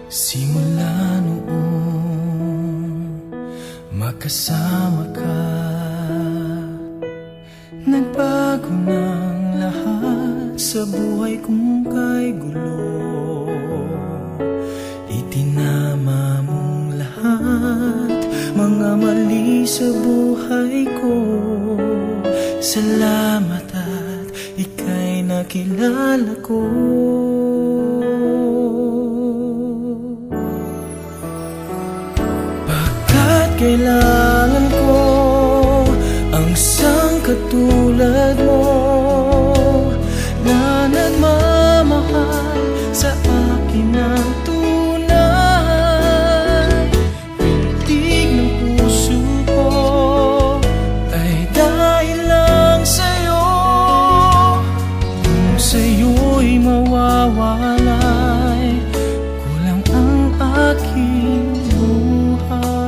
Simula noong magkasama ka, nagbago ng lahat sa buhay kong kay gulo. Itinama mong lahat, mga mali sa buhay ko. Salamat at ika'y nakilala ko. Kailangan ko ang isang katulad mo na nagmamahal sa akin ng tunay. Pintig ng puso ko ay dahil lang sa'yo. Kung sa'yo'y mawawalay, kulang ang aking buhay.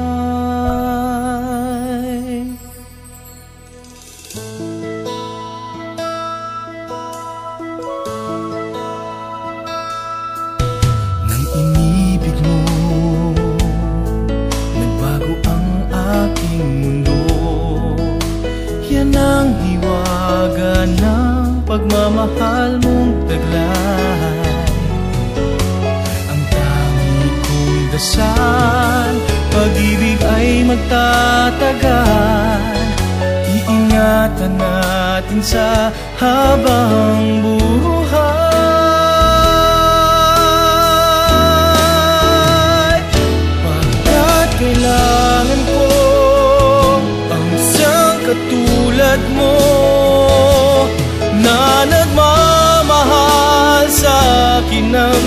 Nang inibig mo, nagbago ang aking mundo. Yan ang hiwaga ng pagmamahal mong taglay. Ang tangi kong dasal, pag-ibig ay magtatagal. Iingatan natin sa habang buhay. Pagkat kailangan ko ang isang katulad mo na nagmamahal sa akin ng